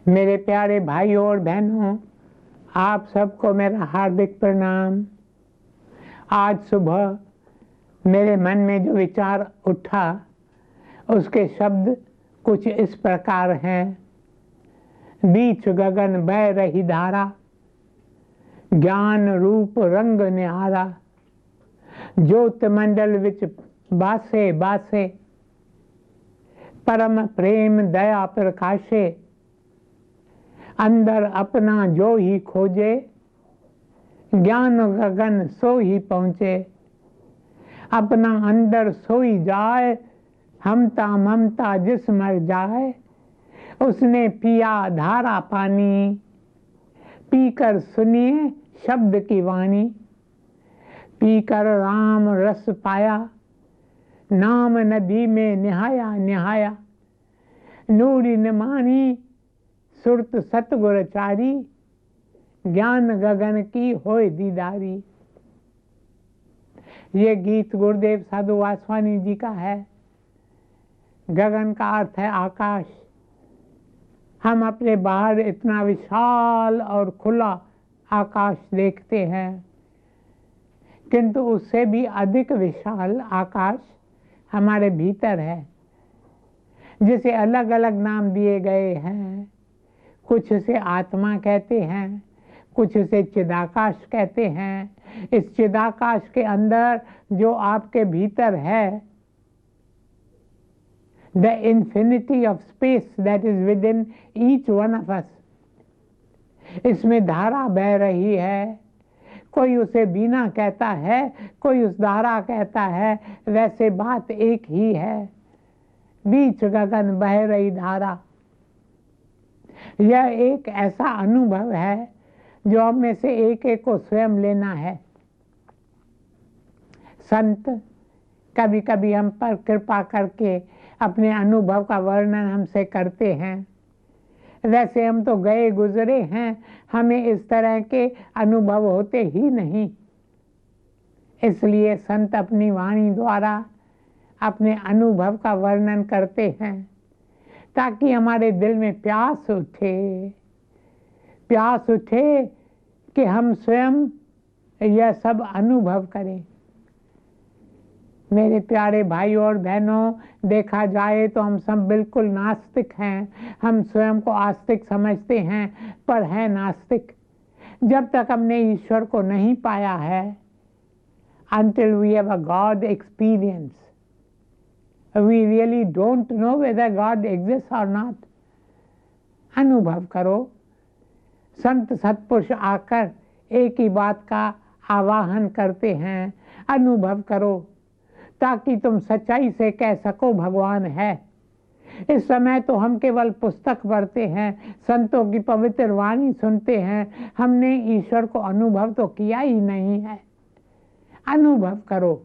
मेरे प्यारे भाइयों और बहनों, आप सबको मेरा हार्दिक प्रणाम। आज सुबह मेरे मन में जो विचार उठा उसके शब्द कुछ इस प्रकार हैं। बीच गगन बह रही धारा, ज्ञान रूप रंग निहारा। ज्योत मंडल विच बासे बासे, परम प्रेम दया प्रकाशे। अंदर अपना जो ही खोजे, ज्ञान गगन सो ही पहुँचे। अपना अंदर सोई जाए, हमता ममता जिस मर जाए। उसने पिया धारा पानी, पीकर सुनिए शब्द की वाणी। पीकर राम रस पाया, नाम नदी में निहाया निहाया। नूरी निमानी सुरत सतगुर चारी, ज्ञान गगन की होए दीदारी। ये गीत गुरुदेव साधु वासवानी जी का है। गगन का अर्थ है आकाश। हम अपने बाहर इतना विशाल और खुला आकाश देखते हैं, किंतु उससे भी अधिक विशाल आकाश हमारे भीतर है, जिसे अलग अलग नाम दिए गए हैं। कुछ इसे आत्मा कहते हैं, कुछ इसे चिदाकाश कहते हैं। इस चिदाकाश के अंदर जो आपके भीतर है, the infinity of space that is within each one of us, इसमें धारा बह रही है। कोई उसे बीना कहता है, कोई उस धारा कहता है, वैसे बात एक ही है। बीच गगन बह रही धारा, यह एक ऐसा अनुभव है जो हम में से एक एक को स्वयं लेना है। संत कभी कभी हम पर कृपा करके अपने अनुभव का वर्णन हमसे करते हैं। वैसे हम तो गए गुजरे हैं, हमें इस तरह के अनुभव होते ही नहीं। इसलिए संत अपनी वाणी द्वारा अपने अनुभव का वर्णन करते हैं, ताकि हमारे दिल में प्यास उठे कि हम स्वयं यह सब अनुभव करें। मेरे प्यारे भाइयों और बहनों, देखा जाए तो हम सब बिल्कुल नास्तिक हैं। हम स्वयं को आस्तिक समझते हैं, पर हैं नास्तिक। जब तक हमने ईश्वर को नहीं पाया है, until we have a God experience, we really don't know whether God exists or not. अनुभव करो। संत सत्पुरुष आकर एक ही बात का आवाहन करते हैं, अनुभव करो, ताकि तुम सच्चाई से कह सको भगवान है। इस समय तो हम केवल पुस्तक पढ़ते हैं, संतों की पवित्र वाणी सुनते हैं, हमने ईश्वर को अनुभव तो किया ही नहीं है। अनुभव करो।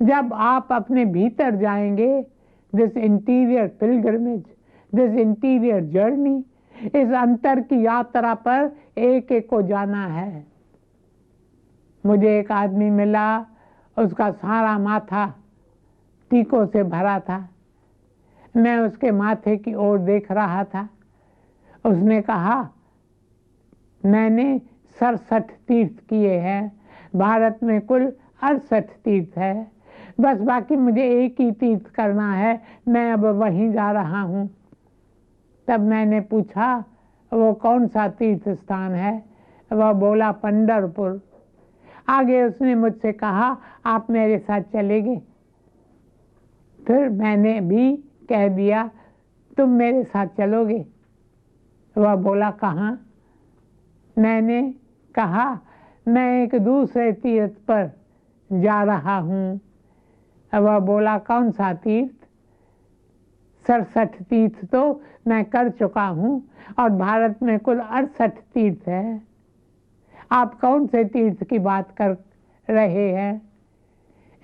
जब आप अपने भीतर जाएंगे, this interior pilgrimage, this interior journey, इस अंतर की यात्रा पर एक एक को जाना है। मुझे एक आदमी मिला, उसका सारा माथा टीकों से भरा था। मैं उसके माथे की ओर देख रहा था। उसने कहा, मैंने 67 तीर्थ किए हैं। भारत में कुल 68 तीर्थ है, बस बाकी मुझे एक ही तीर्थ करना है। मैं अब वहीं जा रहा हूँ। तब मैंने पूछा, वो कौन सा तीर्थ स्थान है? वह बोला, पंढरपुर। आगे उसने मुझसे कहा, आप मेरे साथ चलेंगे? फिर मैंने भी कह दिया, तुम मेरे साथ चलोगे? वह बोला, कहाँ? मैंने कहा, मैं एक दूसरे तीर्थ पर जा रहा हूँ। वह बोला, कौन सा तीर्थ? 67 तीर्थ तो मैं कर चुका हूँ और भारत में कुल 68 तीर्थ है। आप कौन से तीर्थ की बात कर रहे हैं?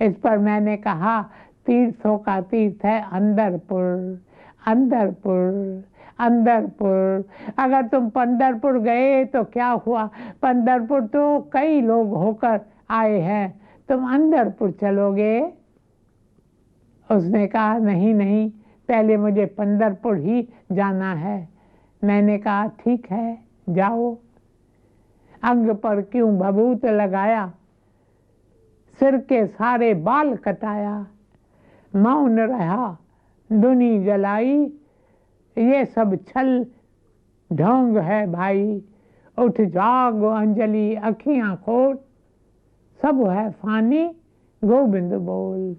इस पर मैंने कहा, तीर्थों का तीर्थ है अंदरपुर, अंदरपुर, अंदरपुर। अगर तुम पंढरपुर गए तो क्या हुआ? पंढरपुर तो कई लोग होकर आए हैं, तुम अंदरपुर चलोगे? उसने कहा, नहीं नहीं, पहले मुझे पंढरपुर ही जाना है। मैंने कहा ठीक है जाओ। अंग पर क्यों भभूत लगाया, सिर के सारे बाल कटाया, मौन रहा दुनी जलाई, ये सब छल ढोंग है भाई। उठ जागो अंजलि अखियां खोल, सब है फानी गोविंद बोल।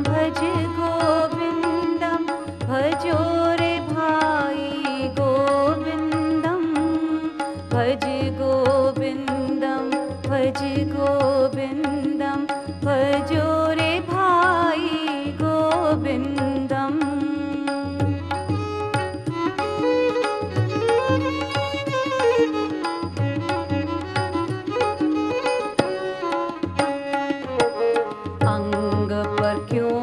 भज गोविंदम भजो रे भाई गोविंदम। भज गोविंदम भजो रे भाई गोविंदम। अंग पर क्यों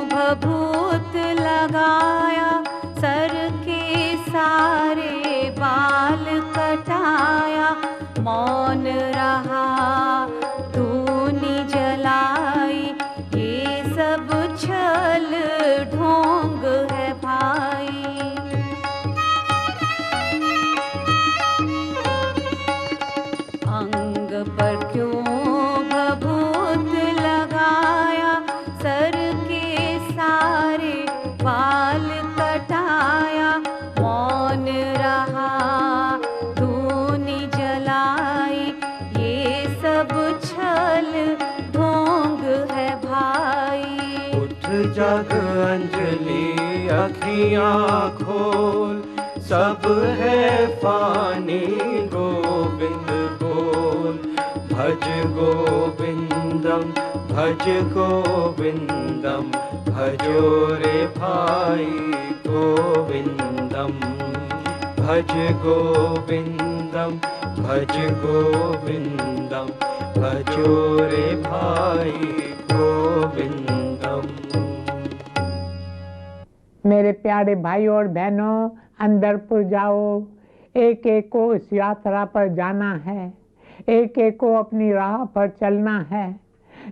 भभूत लगाया, सर के सारे बाल कटाया, मौन रहा धूनी जलाई, ये सब छल ढोंग है भाई। अंग पर क्यों भभूत लगाया, सर के सारे बाल कटाया, मौन रहा धूनी जलाई, ये सब छल ढोंग है भाई। उठ जग अंजलि अखियां खोल, सब है फानी गोविंद बोल। भज गोविंदम भजो रे भाई गोविंदम। भज गोविंदम भजो रे भाई गोविंदम। मेरे प्यारे भाई और बहनों, अंदरपुर जाओ। एक एक को इस यात्रा पर जाना है, एक एक को अपनी राह पर चलना है।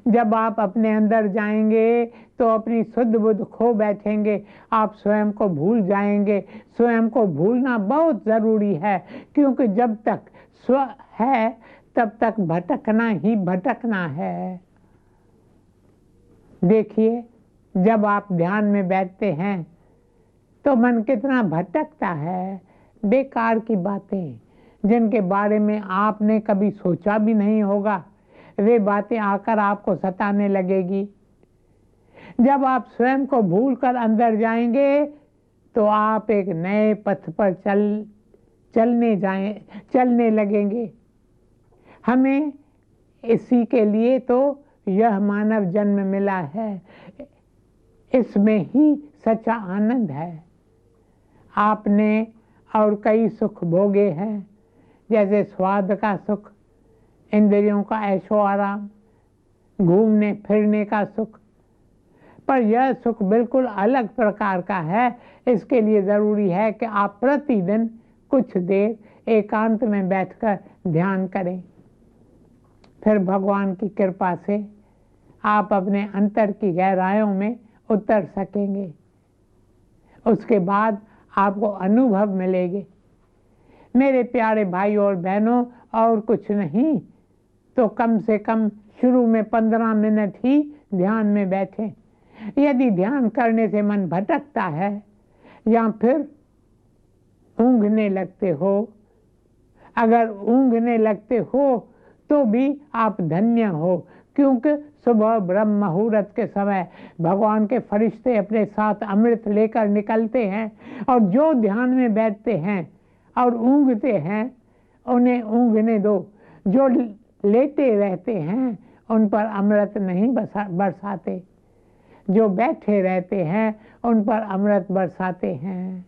जब आप अपने अंदर जाएंगे तो अपनी शुद्ध बुद्ध खो बैठेंगे, आप स्वयं को भूल जाएंगे। स्वयं को भूलना बहुत ज़रूरी है, क्योंकि जब तक स्व है तब तक भटकना ही भटकना है। देखिए, जब आप ध्यान में बैठते हैं तो मन कितना भटकता है। बेकार की बातें जिनके बारे में आपने कभी सोचा भी नहीं होगा, वे बातें आकर आपको सताने लगेगी। जब आप स्वयं को भूलकर अंदर जाएंगे तो आप एक नए पथ पर चलने लगेंगे। हमें इसी के लिए तो यह मानव जन्म मिला है, इसमें ही सच्चा आनंद है। आपने और कई सुख भोगे हैं, जैसे स्वाद का सुख, इंद्रियों का ऐशो आराम, घूमने फिरने का सुख। पर यह सुख बिल्कुल अलग प्रकार का है। इसके लिए ज़रूरी है कि आप प्रतिदिन कुछ देर एकांत में बैठकर ध्यान करें। फिर भगवान की कृपा से आप अपने अंतर की गहराइयों में उतर सकेंगे। उसके बाद आपको अनुभव मिलेंगे। मेरे प्यारे भाई और बहनों, और कुछ नहीं तो कम से कम शुरू में 15 मिनट ही ध्यान में बैठें। यदि ध्यान करने से मन भटकता है या फिर ऊँघने लगते हो, अगर ऊँघने लगते हो तो भी आप धन्य हो, क्योंकि सुबह ब्रह्म मुहूर्त के समय भगवान के फरिश्ते अपने साथ अमृत लेकर निकलते हैं, और जो ध्यान में बैठते हैं और ऊँघते हैं उन्हें ऊँघने दो। जो लेटे रहते हैं उन पर अमृत नहीं बरसाते, जो बैठे रहते हैं उन पर अमृत बरसाते हैं।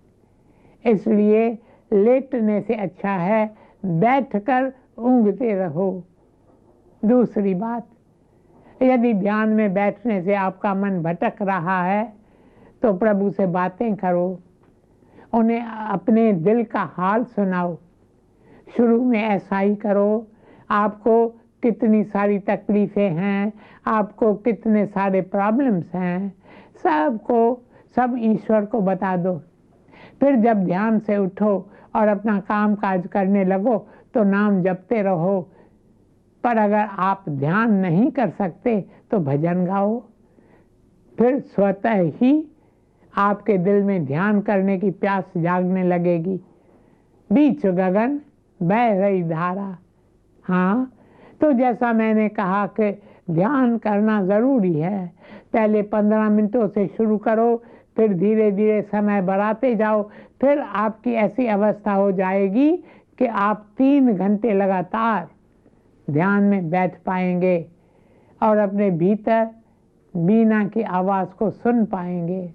इसलिए लेटने से अच्छा है बैठकर ऊँघते रहो। दूसरी बात, यदि ध्यान में बैठने से आपका मन भटक रहा है तो प्रभु से बातें करो, उन्हें अपने दिल का हाल सुनाओ। शुरू में ऐसा ही करो। आपको कितनी सारी तकलीफ़ें हैं, आपको कितने सारे प्रॉब्लम्स हैं, सब ईश्वर को बता दो। फिर जब ध्यान से उठो और अपना काम काज करने लगो तो नाम जपते रहो। पर अगर आप ध्यान नहीं कर सकते तो भजन गाओ। फिर स्वतः ही आपके दिल में ध्यान करने की प्यास जागने लगेगी। बीच गगन बह रही धारा। हाँ, तो जैसा मैंने कहा कि ध्यान करना ज़रूरी है। पहले 15 मिनटों से शुरू करो, फिर धीरे धीरे समय बढ़ाते जाओ। फिर आपकी ऐसी अवस्था हो जाएगी कि आप 3 घंटे लगातार ध्यान में बैठ पाएंगे और अपने भीतर बीना की आवाज़ को सुन पाएंगे।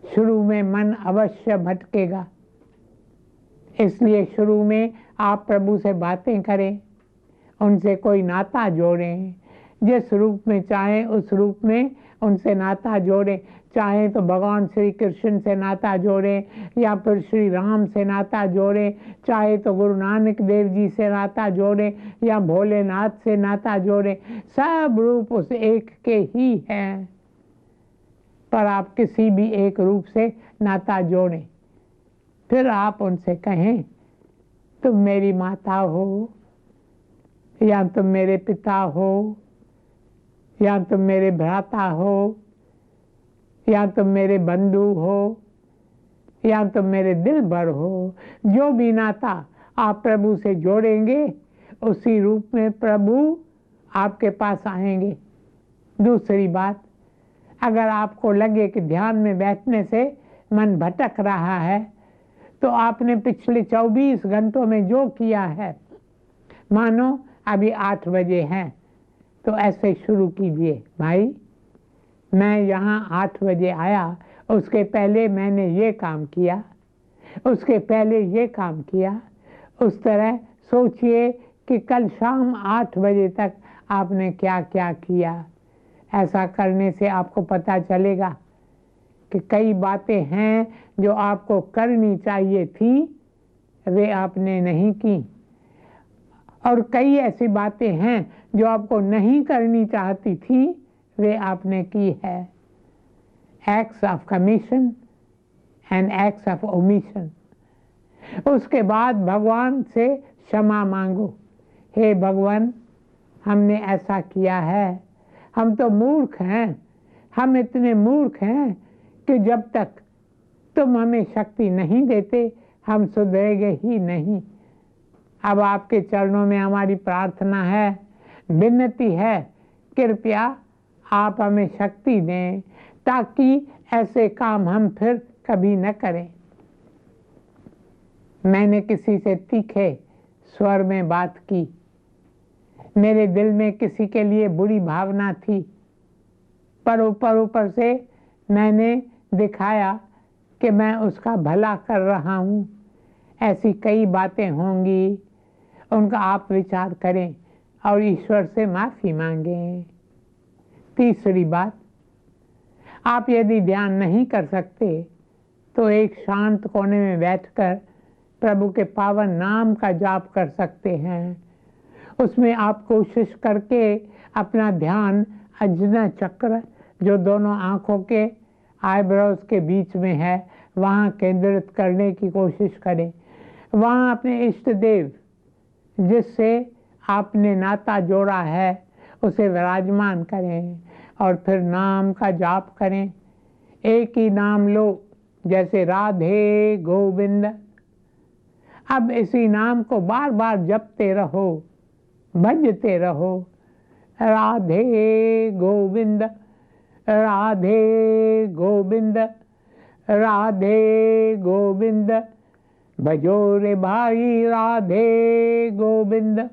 शुरू में मन अवश्य भटकेगा, इसलिए शुरू में आप प्रभु से बातें करें, उनसे कोई नाता जोड़ें। जिस रूप में चाहें उस रूप में उनसे नाता जोड़ें। चाहें तो भगवान श्री कृष्ण से नाता जोड़ें या फिर श्री राम से नाता जोड़ें, चाहे तो गुरु नानक देव जी से नाता जोड़ें या भोलेनाथ से नाता जोड़ें। सब रूप उस एक के ही हैं, पर आप किसी भी एक रूप से नाता जोड़ें। फिर आप उनसे कहें, तुम मेरी माता हो, या तुम मेरे पिता हो, या तुम मेरे भ्राता हो, या तुम मेरे बंधु हो, या तुम मेरे दिल भर हो। जो भी नाता आप प्रभु से जोड़ेंगे उसी रूप में प्रभु आपके पास आएंगे। दूसरी बात, अगर आपको लगे कि ध्यान में बैठने से मन भटक रहा है तो आपने पिछले 24 घंटों में जो किया है, मानो अभी 8 बजे हैं तो ऐसे शुरू कीजिए, भाई मैं यहाँ 8 बजे आया, उसके पहले मैंने ये काम किया, उसके पहले ये काम किया। उस तरह सोचिए कि कल शाम 8 बजे तक आपने क्या क्या किया। ऐसा करने से आपको पता चलेगा कि कई बातें हैं जो आपको करनी चाहिए थी, वे आपने नहीं की, और कई ऐसी बातें हैं जो आपको नहीं करनी चाहती थी, वे आपने की है। Acts of commission and acts of omission. उसके बाद भगवान से क्षमा मांगो। हे भगवान, हमने ऐसा किया है, हम तो मूर्ख हैं, हम इतने मूर्ख हैं कि जब तक तुम हमें शक्ति नहीं देते हम सुधरेंगे ही नहीं। अब आपके चरणों में हमारी प्रार्थना है, विनती है, कृपया आप हमें शक्ति दें ताकि ऐसे काम हम फिर कभी न करें। मैंने किसी से तीखे स्वर में बात की, मेरे दिल में किसी के लिए बुरी भावना थी, पर ऊपर से मैंने दिखाया कि मैं उसका भला कर रहा हूँ। ऐसी कई बातें होंगी, उनका आप विचार करें और ईश्वर से माफ़ी मांगें। तीसरी बात, आप यदि ध्यान नहीं कर सकते तो एक शांत कोने में बैठकर प्रभु के पावन नाम का जाप कर सकते हैं। उसमें आप कोशिश करके अपना ध्यान अज्ञा चक्र जो दोनों आँखों के आईब्रोज के बीच में है वहाँ केंद्रित करने की कोशिश करें। वहाँ अपने इष्ट देव जिससे आपने नाता जोड़ा है उसे विराजमान करें और फिर नाम का जाप करें। एक ही नाम लो, जैसे राधे गोविंद। अब इसी नाम को बार बार जपते रहो, भजते रहो। राधे गोविंद, राधे गोविंद, राधे गोविंद, भजो रे भाई राधे गोविंद।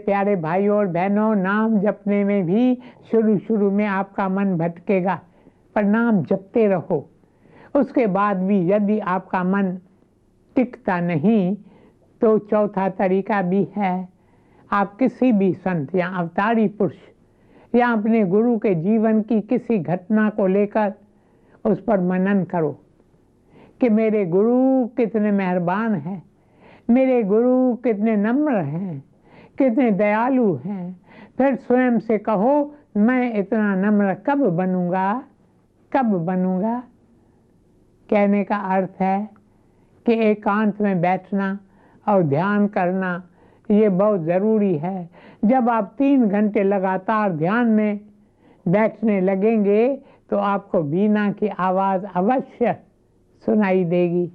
प्यारे भाइयों और बहनों, नाम जपने में भी शुरू में आपका मन भटकेगा, पर नाम जपते रहो। उसके बाद भी यदि आपका मन टिकता नहीं तो चौथा तरीका भी है। आप किसी भी संत या अवतारी पुरुष या अपने गुरु के जीवन की किसी घटना को लेकर उस पर मनन करो कि मेरे गुरु कितने मेहरबान हैं, मेरे गुरु कितने नम्र हैं, कितने दयालु हैं। फिर स्वयं से कहो, मैं इतना नम्र कब बनूंगा, कब बनूंगा। कहने का अर्थ है कि एकांत में बैठना और ध्यान करना ये बहुत ज़रूरी है। जब आप 3 घंटे लगातार ध्यान में बैठने लगेंगे तो आपको वीणा की आवाज़ अवश्य सुनाई देगी।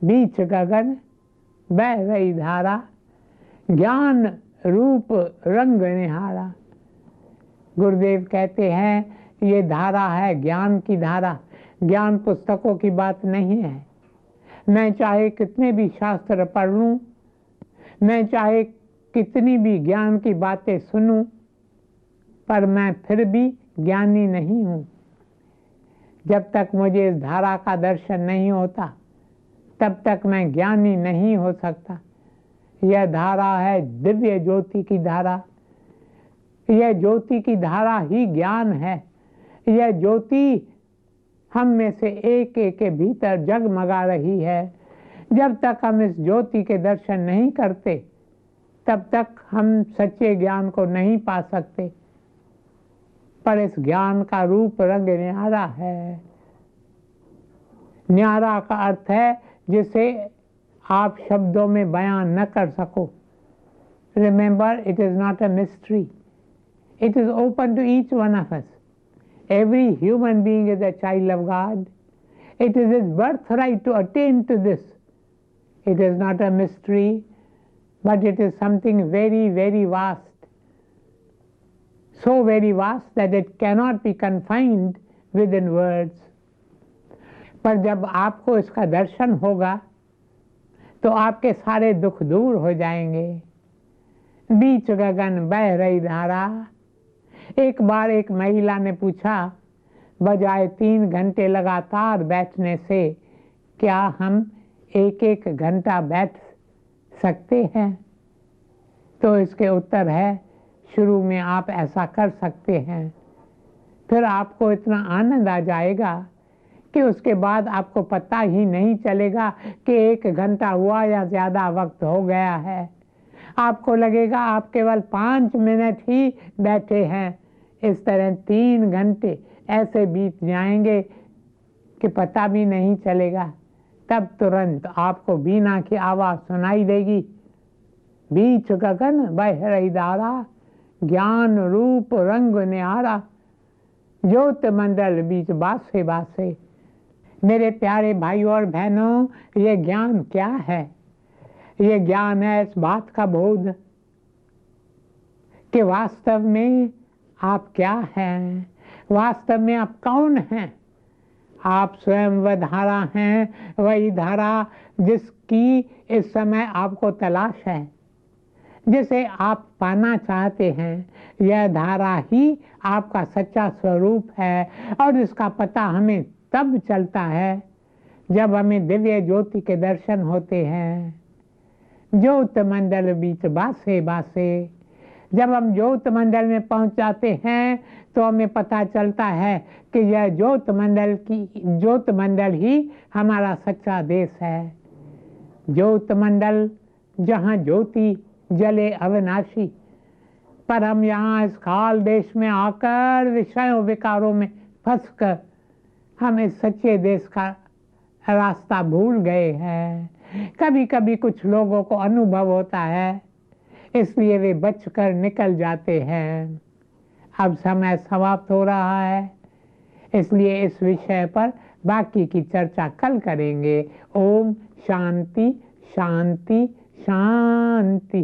बीच गगन बह रही धारा, ज्ञान रूप रंग निहारा। गुरुदेव कहते हैं ये धारा है ज्ञान की धारा, ज्ञान पुस्तकों की बात नहीं है। मैं चाहे कितने भी शास्त्र पढ़ लूँ, मैं चाहे कितनी भी ज्ञान की बातें सुनूं, पर मैं फिर भी ज्ञानी नहीं हूँ। जब तक मुझे इस धारा का दर्शन नहीं होता तब तक मैं ज्ञानी नहीं हो सकता। यह धारा है दिव्य ज्योति की धारा। यह ज्योति की धारा ही ज्ञान है। यह ज्योति हम में से एक एक के भीतर जगमगा रही है। जब तक हम इस ज्योति के दर्शन नहीं करते तब तक हम सच्चे ज्ञान को नहीं पा सकते। पर इस ज्ञान का रूप रंग न्यारा है। न्यारा का अर्थ है जिसे आप शब्दों में बयान न कर सको। Remember, it is not a mystery, it is open to each one of us. Every human being is a child of God. It is his birthright to attain to this. It is not a mystery, but it is something very, very vast. So very vast that it cannot be confined within words. पर जब आपको इसका दर्शन होगा तो आपके सारे दुख दूर हो जाएंगे। बीच गगन बह रही धारा। एक बार एक महिला ने पूछा, बजाय 3 घंटे लगातार बैठने से क्या हम 1-1 घंटा बैठ सकते हैं? तो इसके उत्तर है, शुरू में आप ऐसा कर सकते हैं। फिर आपको इतना आनंद आ जाएगा कि उसके बाद आपको पता ही नहीं चलेगा कि 1 घंटा हुआ या ज़्यादा वक्त हो गया है। आपको लगेगा आप केवल 5 मिनट ही बैठे हैं। इस तरह 3 घंटे ऐसे बीत जाएंगे कि पता भी नहीं चलेगा। तब तुरंत आपको वीणा की आवाज़ सुनाई देगी। बीच गगन बह रही धारा, ज्ञान रूप रंग न्यारा, ज्योत मंडल बीच बासे बासे। मेरे प्यारे भाइयों और बहनों, ये ज्ञान क्या है? ये ज्ञान है इस बात का बोध कि वास्तव में आप क्या हैं, वास्तव में आप कौन हैं। आप स्वयं वह धारा हैं, वही धारा जिसकी इस समय आपको तलाश है, जिसे आप पाना चाहते हैं। यह धारा ही आपका सच्चा स्वरूप है और इसका पता हमें तब चलता है जब हमें दिव्य ज्योति के दर्शन होते हैं। ज्योत मंडल बीच बासे बासे। जब हम ज्योत मंडल में पहुंच जाते हैं तो हमें पता चलता है कि यह ज्योत मंडल ही हमारा सच्चा देश है। ज्योत मंडल जहाँ ज्योति जले अविनाशी। पर हम यहाँ इस काल देश में आकर विषयों विकारों में फंसकर हम इस सच्चे देश का रास्ता भूल गए हैं। कभी कभी कुछ लोगों को अनुभव होता है, इसलिए वे बचकर निकल जाते हैं। अब समय समाप्त हो रहा है, इसलिए इस विषय पर बाकी की चर्चा कल करेंगे। ओम शांति शांति शांति।